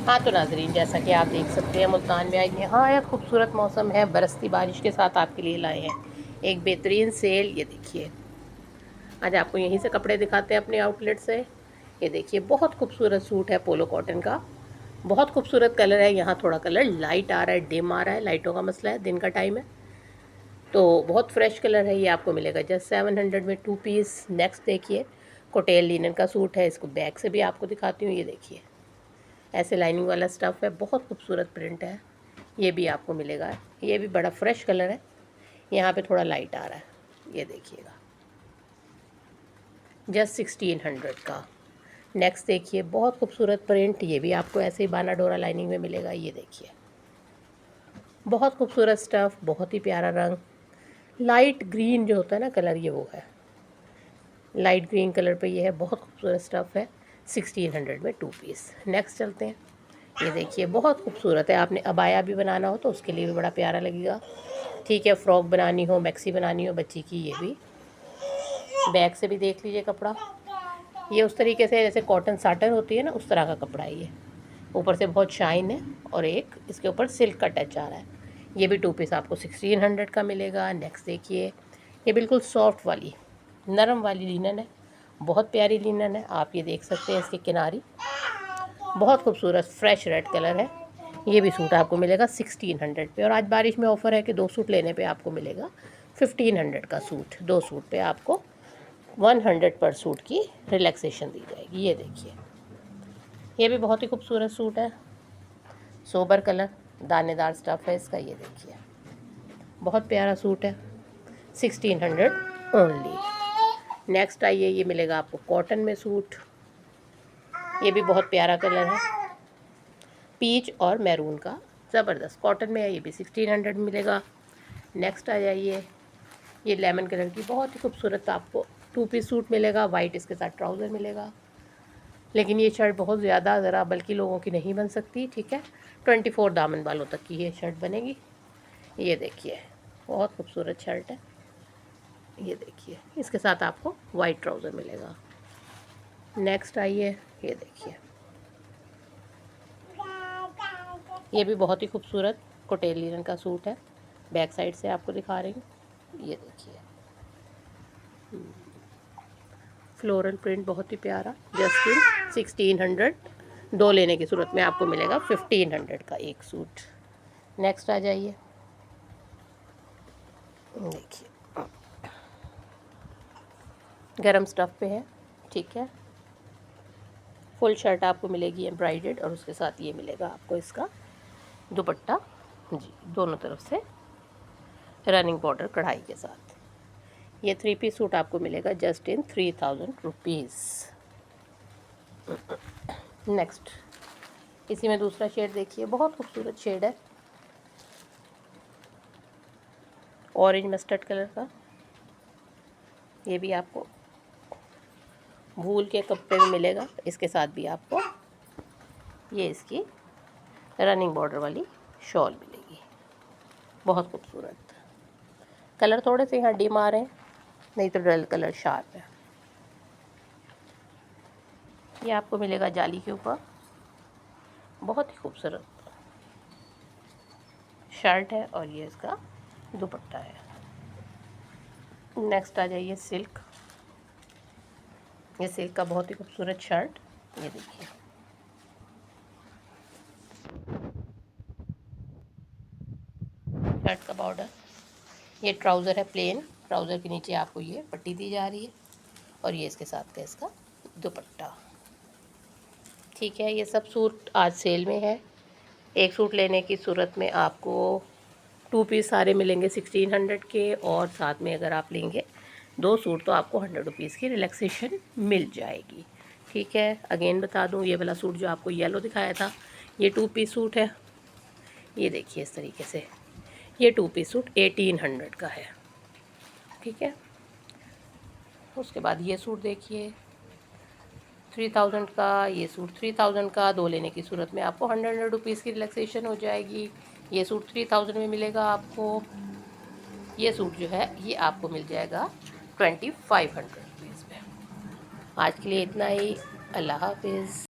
हाँ तो नाजरीन, जैसा कि आप देख सकते हैं मुल्तान में आज नहायत खूबसूरत मौसम है। बरसती बारिश के साथ आपके लिए लाए हैं एक बेहतरीन सेल। ये देखिए, आज आपको यहीं से कपड़े दिखाते हैं अपने आउटलेट से। ये देखिए, बहुत खूबसूरत सूट है पोलो कॉटन का। बहुत खूबसूरत कलर है। यहाँ थोड़ा कलर लाइट आ रहा है, डिम आ रहा है, लाइटों का मसला है, दिन का टाइम है। तो बहुत फ्रेश कलर है। ये आपको मिलेगा जस्ट 700 में 2 पीस। नेक्स्ट देखिए, कोटेल लिनन का सूट है। इसको बैक से भी आपको दिखाती हूँ। ये देखिए, ऐसे लाइनिंग वाला स्टफ़ है, बहुत खूबसूरत प्रिंट है। ये भी आपको मिलेगा। ये भी बड़ा फ्रेश कलर है। यहाँ पे थोड़ा लाइट आ रहा है। ये देखिएगा, जस्ट 1600 का। नेक्स्ट देखिए, बहुत खूबसूरत प्रिंट। ये भी आपको ऐसे ही बाना डोरा लाइनिंग में मिलेगा। ये देखिए, बहुत खूबसूरत स्टफ़, बहुत ही प्यारा रंग। लाइट ग्रीन जो होता है ना कलर, ये वो है, लाइट ग्रीन कलर पे ये है। बहुत खूबसूरत स्टफ़ है। 1600 में 2 पीस। नेक्स्ट चलते हैं। ये देखिए, बहुत खूबसूरत है। आपने अबाया भी बनाना हो तो उसके लिए भी बड़ा प्यारा लगेगा। ठीक है, फ्रॉक बनानी हो, मैक्सी बनानी हो बच्ची की, ये भी बैक से भी देख लीजिए कपड़ा। ये उस तरीके से जैसे कॉटन साटन होती है ना, उस तरह का कपड़ा है ये। ऊपर से बहुत शाइन है और एक इसके ऊपर सिल्क का टच आ रहा है। ये भी 2 पीस आपको 1600 का मिलेगा। नेक्स्ट देखिए, ये बिल्कुल सॉफ्ट वाली नरम वाली लिनन है। बहुत प्यारी लिनन है। आप ये देख सकते हैं, इसकी किनारी बहुत खूबसूरत फ्रेश रेड कलर है। ये भी सूट आपको मिलेगा 1600 पे। और आज बारिश में ऑफ़र है कि 2 सूट लेने पे आपको मिलेगा 1500 का सूट। 2 सूट पे आपको 100 पर सूट की रिलैक्सेशन दी जाएगी। ये देखिए, ये भी बहुत ही खूबसूरत सूट है। सोबर कलर, दानेदार स्टफ़ है इसका। ये देखिए, बहुत प्यारा सूट है। 1600 ओनली। नेक्स्ट आइए, ये मिलेगा आपको कॉटन में सूट। ये भी बहुत प्यारा कलर है, पीच और मैरून का, ज़बरदस्त कॉटन में है। ये भी 1600 मिलेगा। नेक्स्ट आ जाइए, ये लेमन कलर की बहुत ही खूबसूरत आपको 2 पीस सूट मिलेगा। वाइट इसके साथ ट्राउज़र मिलेगा। लेकिन ये शर्ट बहुत ज़्यादा ज़रा बल्कि लोगों की नहीं बन सकती। ठीक है, 24 दामन वालों तक की ये शर्ट बनेगी। ये देखिए, बहुत खूबसूरत शर्ट है। ये देखिए, इसके साथ आपको वाइट ट्राउज़र मिलेगा। नेक्स्ट आइए, ये देखिए, ये भी बहुत ही खूबसूरत कोटेल लिनन का सूट है। बैक साइड से आपको दिखा रही हूँ। ये देखिए, फ्लोरल प्रिंट बहुत ही प्यारा। Just in 1600। 2 लेने की सूरत में आपको मिलेगा 1500 का एक सूट। नेक्स्ट आ जाइए, देखिए, गरम स्टफ़ पे है। ठीक है, फुल शर्ट आपको मिलेगी एम्ब्रॉयडर्ड और उसके साथ ये मिलेगा आपको इसका दुपट्टा जी, दोनों तरफ से रनिंग बॉर्डर कढ़ाई के साथ। ये 3 पीस सूट आपको मिलेगा जस्ट इन 3000 रुपीज़। नेक्स्ट, इसी में दूसरा शेड देखिए, बहुत खूबसूरत शेड है, ऑरेंज मस्टर्ड कलर का। ये भी आपको भूल के कपड़े में मिलेगा। इसके साथ भी आपको ये इसकी रनिंग बॉर्डर वाली शॉल मिलेगी। बहुत खूबसूरत कलर, थोड़े से यहाँ डिम आ रहे हैं, नहीं तो डल कलर शार्प है। ये आपको मिलेगा जाली के ऊपर। बहुत ही खूबसूरत शर्ट है और ये इसका दुपट्टा है। नेक्स्ट आ जाइए, सिल्क। ये सिल्क का बहुत ही खूबसूरत शर्ट। ये देखिए, शर्ट का बॉर्डर। ये ट्राउज़र है प्लेन। ट्राउज़र के नीचे आपको ये पट्टी दी जा रही है और ये इसके साथ का इसका दुपट्टा। ठीक है, ये सब सूट आज सेल में है। एक सूट लेने की सूरत में आपको 2 पीस सारे मिलेंगे 1600 के, और साथ में अगर आप लेंगे 2 सूट तो आपको 100 रुपीज़ की रिलैक्सेशन मिल जाएगी। ठीक है, अगेन बता दूं, ये वाला सूट जो आपको येलो दिखाया था, ये 2 पीस सूट है। ये देखिए, इस तरीके से ये 2 पीस सूट 1800 का है। ठीक है, उसके बाद ये सूट देखिए 3000 का। ये सूट 3000 का, 2 लेने की सूरत में आपको 100 रुपीज़ की रिलैक्सेशन हो जाएगी। ये सूट 3000 में मिलेगा आपको। ये सूट जो है ये आपको मिल जाएगा 2500 रुपीज़ में। आज के लिए इतना ही। अल्लाह हाफिज़।